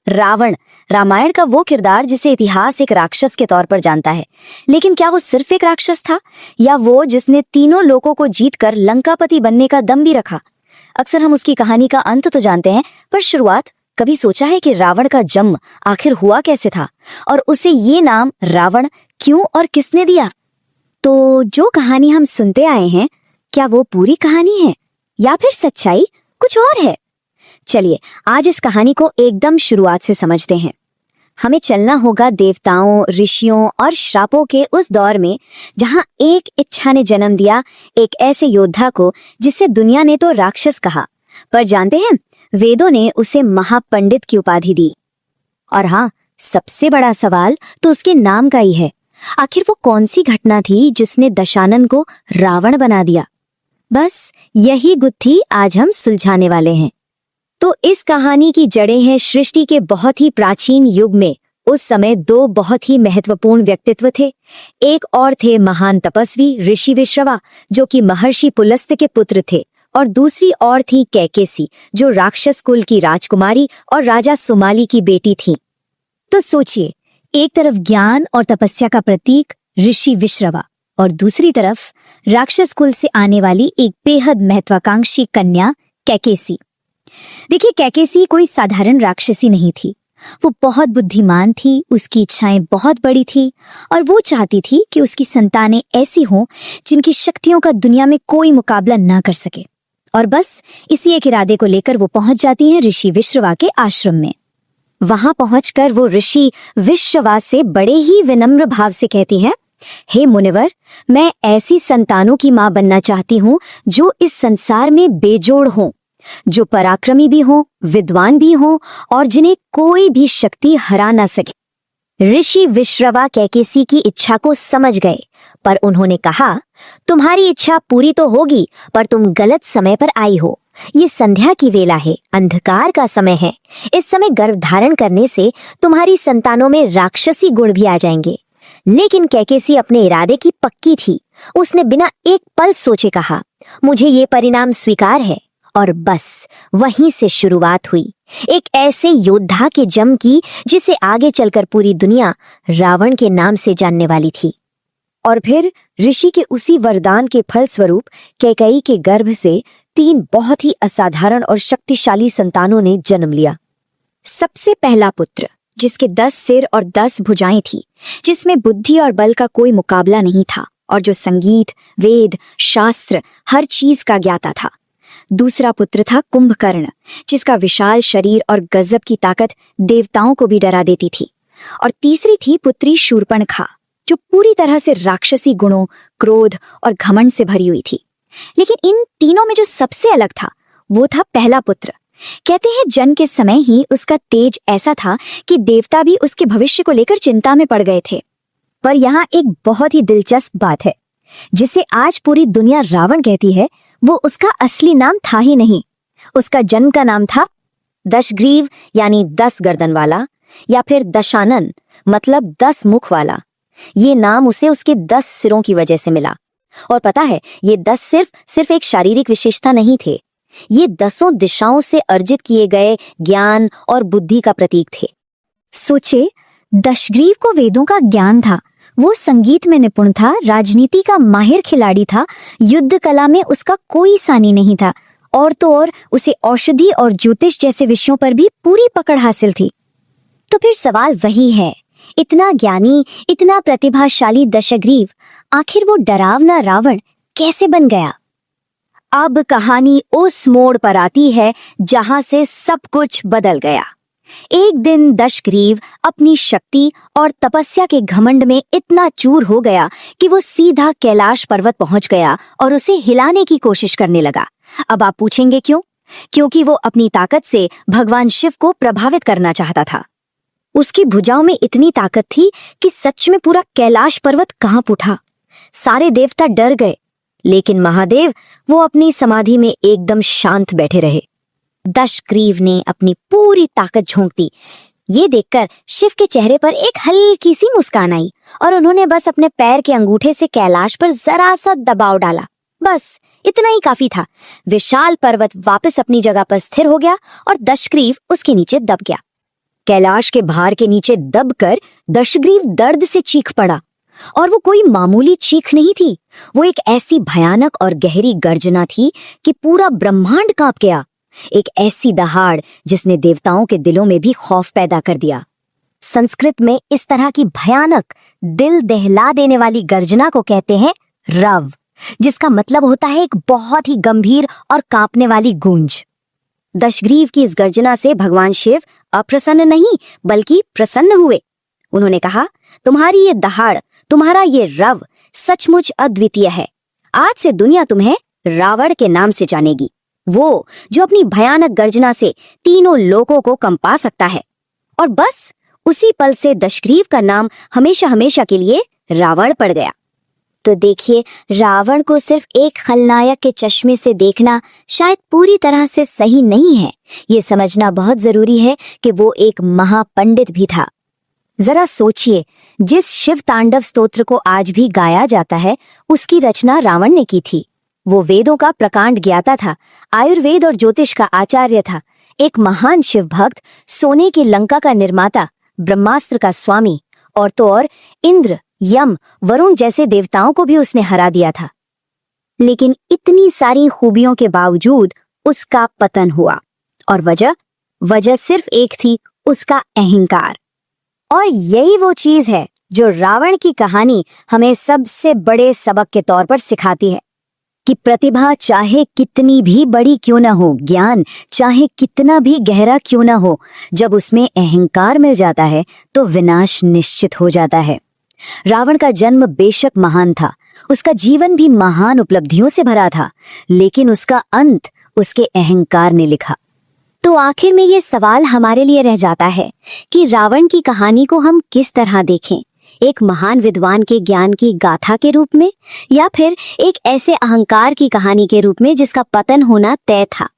रावण रामायण का वो किरदार जिसे इतिहास एक राक्षस के तौर पर जानता है। लेकिन क्या वो सिर्फ एक राक्षस था, या वो जिसने तीनों लोकों को जीतकर लंकापति बनने का दम भी रखा? अक्सर हम उसकी कहानी का अंत तो जानते हैं, पर शुरुआत कभी सोचा है कि रावण का जन्म आखिर हुआ कैसे था, और उसे ये नाम रावण क्यों और किसने दिया? तो जो कहानी हम सुनते आए हैं, क्या वो पूरी कहानी है या फिर सच्चाई कुछ और है? चलिए आज इस कहानी को एकदम शुरुआत से समझते हैं। हमें चलना होगा देवताओं, ऋषियों और श्रापों के उस दौर में जहां एक इच्छा ने जन्म दिया एक ऐसे योद्धा को जिसे दुनिया ने तो राक्षस कहा, पर जानते हैं वेदों ने उसे महापंडित की उपाधि दी। और हाँ, सबसे बड़ा सवाल तो उसके नाम का ही है। आखिर वो कौन सी घटना थी जिसने दशानन को रावण बना दिया? बस यही गुत्थी आज हम सुलझाने वाले हैं। तो इस कहानी की जड़ें हैं सृष्टि के बहुत ही प्राचीन युग में। उस समय दो बहुत ही महत्वपूर्ण व्यक्तित्व थे। एक और थे महान तपस्वी ऋषि विश्रवा, जो कि महर्षि पुलस्त के पुत्र थे, और दूसरी और थी कैकेसी, जो राक्षस कुल की राजकुमारी और राजा सुमाली की बेटी थी। तो सोचिए, एक तरफ ज्ञान और तपस्या का प्रतीक ऋषि विश्रवा, और दूसरी तरफ राक्षस कुल से आने वाली एक बेहद महत्वाकांक्षी कन्या कैकेसी। देखिए, कैकेसी कोई साधारण राक्षसी नहीं थी। वो बहुत बुद्धिमान थी, उसकी इच्छाएं बहुत बड़ी थी, और वो चाहती थी कि उसकी संतानें ऐसी हों जिनकी शक्तियों का दुनिया में कोई मुकाबला ना कर सके। और बस इसी एक इरादे को लेकर वो पहुंच जाती हैं ऋषि विश्रवा के आश्रम में। वहां पहुंचकर वो ऋषि विश्रवा से बड़े ही विनम्र भाव से कहती हैं, हे मुनिवर, मैं ऐसी संतानों की मां बनना चाहती हूँ जो इस संसार में बेजोड़ हों, जो पराक्रमी भी हों, विद्वान भी हों, और जिन्हें कोई भी शक्ति हरा ना सके। ऋषि विश्रवा कैकेसी की इच्छा को समझ गए, पर उन्होंने कहा, तुम्हारी इच्छा पूरी तो होगी, पर तुम गलत समय पर आई हो। ये संध्या की वेला है, अंधकार का समय है। इस समय गर्भ धारण करने से तुम्हारी संतानों में राक्षसी गुण भी आ जाएंगे। लेकिन कैकेसी अपने इरादे की पक्की थी। उसने बिना एक पल सोचे कहा, मुझे ये परिणाम स्वीकार है। और बस वहीं से शुरुआत हुई एक ऐसे योद्धा के जन्म की जिसे आगे चलकर पूरी दुनिया रावण के नाम से जानने वाली थी। और फिर ऋषि के उसी वरदान के फल स्वरूप कैकेयी के गर्भ से 3 बहुत ही असाधारण और शक्तिशाली संतानों ने जन्म लिया। सबसे पहला पुत्र, जिसके 10 सिर और 10 भुजाएं थी, जिसमें बुद्धि और बल का कोई मुकाबला नहीं था, और जो संगीत, वेद, शास्त्र हर चीज का ज्ञाता था। दूसरा पुत्र था कुंभकर्ण, जिसका विशाल शरीर और गजब की ताकत देवताओं को भी डरा देती थी। और तीसरी थी पुत्री शूर्पणखा, जो पूरी तरह से राक्षसी गुणों, क्रोध और घमंड से भरी हुई थी। लेकिन इन तीनों में जो सबसे अलग था वो था पहला पुत्र। कहते हैं जन्म के समय ही उसका तेज ऐसा था कि देवता भी उसके भविष्य को लेकर चिंता में पड़ गए थे। पर यहाँ एक बहुत ही दिलचस्प बात है, जिसे आज पूरी दुनिया रावण कहती है, वो उसका असली नाम था ही नहीं। उसका जन्म का नाम था दशग्रीव, यानी 10 गर्दन वाला, या फिर दशानन मतलब 10 मुख वाला। ये नाम उसे उसके 10 सिरों की वजह से मिला। और पता है, ये 10 सिर्फ एक शारीरिक विशेषता नहीं थे, ये 10 दिशाओं से अर्जित किए गए ज्ञान और बुद्धि का प्रतीक थे। सोचे, दशग्रीव को वेदों का ज्ञान था, वो संगीत में निपुण था, राजनीति का माहिर खिलाड़ी था, युद्ध कला में उसका कोई सानी नहीं था, और तो और उसे औषधि और ज्योतिष जैसे विषयों पर भी पूरी पकड़ हासिल थी। तो फिर सवाल वही है, इतना ज्ञानी, इतना प्रतिभाशाली दशग्रीव आखिर वो डरावना रावण कैसे बन गया? अब कहानी उस मोड़ पर आती है जहां से सब कुछ बदल गया। एक दिन दशग्रीव अपनी शक्ति और तपस्या के घमंड में इतना चूर हो गया कि वो सीधा कैलाश पर्वत पहुंच गया और उसे हिलाने की कोशिश करने लगा। अब आप पूछेंगे क्यों? क्योंकि वो अपनी ताकत से भगवान शिव को प्रभावित करना चाहता था। उसकी भुजाओं में इतनी ताकत थी कि सच में पूरा कैलाश पर्वत कांप उठा। सारे देवता डर गए, लेकिन महादेव वो अपनी समाधि में एकदम शांत बैठे रहे। दशग्रीव ने अपनी पूरी ताकत झोंक दी। ये देखकर शिव के चेहरे पर एक हल्की सी मुस्कान आई, और उन्होंने बस अपने पैर के अंगूठे से कैलाश पर जरा सा दबाव डाला। बस इतना ही काफी था। विशाल पर्वत वापस अपनी जगह पर स्थिर हो गया और दशग्रीव उसके नीचे दब गया। कैलाश के भार के नीचे दबकर दशग्रीव दर्द से चीख पड़ा। और वो कोई मामूली चीख नहीं थी, वो एक ऐसी भयानक और गहरी गर्जना थी कि पूरा ब्रह्मांड कांप गया। एक ऐसी दहाड़ जिसने देवताओं के दिलों में भी खौफ पैदा कर दिया। संस्कृत में इस तरह की भयानक, दिल दहला देने वाली गर्जना को कहते हैं रव, जिसका मतलब होता है एक बहुत ही गंभीर और कांपने वाली गूंज। दशग्रीव की इस गर्जना से भगवान शिव अप्रसन्न नहीं बल्कि प्रसन्न हुए। उन्होंने कहा, तुम्हारी ये दहाड़, तुम्हारा ये रव सचमुच अद्वितीय है। आज से दुनिया तुम्हें रावण के नाम से जानेगी, वो जो अपनी भयानक गर्जना से तीनों लोकों को कंपा सकता है। और बस उसी पल से दशग्रीव का नाम हमेशा हमेशा के लिए रावण पड़ गया। तो देखिए, रावण को सिर्फ एक खलनायक के चश्मे से देखना शायद पूरी तरह से सही नहीं है। ये समझना बहुत जरूरी है कि वो एक महापंडित भी था। जरा सोचिए, जिस शिव तांडव स्तोत्र को आज भी गाया जाता है, उसकी रचना रावण ने की थी। वो वेदों का प्रकांड ज्ञाता था, आयुर्वेद और ज्योतिष का आचार्य था, एक महान शिव भक्त, सोने की लंका का निर्माता, ब्रह्मास्त्र का स्वामी, और तो और इंद्र, यम, वरुण जैसे देवताओं को भी उसने हरा दिया था। लेकिन इतनी सारी खूबियों के बावजूद उसका पतन हुआ, और वजह सिर्फ एक थी, उसका अहंकार। और यही वो चीज है जो रावण की कहानी हमें सबसे बड़े सबक के तौर पर सिखाती है कि प्रतिभा चाहे कितनी भी बड़ी क्यों न हो, ज्ञान चाहे कितना भी गहरा क्यों न हो, जब उसमें अहंकार मिल जाता है तो विनाश निश्चित हो जाता है। रावण का जन्म बेशक महान था, उसका जीवन भी महान उपलब्धियों से भरा था, लेकिन उसका अंत उसके अहंकार ने लिखा। तो आखिर में ये सवाल हमारे लिए रह जाता है कि रावण की कहानी को हम किस तरह देखें, एक महान विद्वान के ज्ञान की गाथा के रूप में, या फिर एक ऐसे अहंकार की कहानी के रूप में जिसका पतन होना तय था।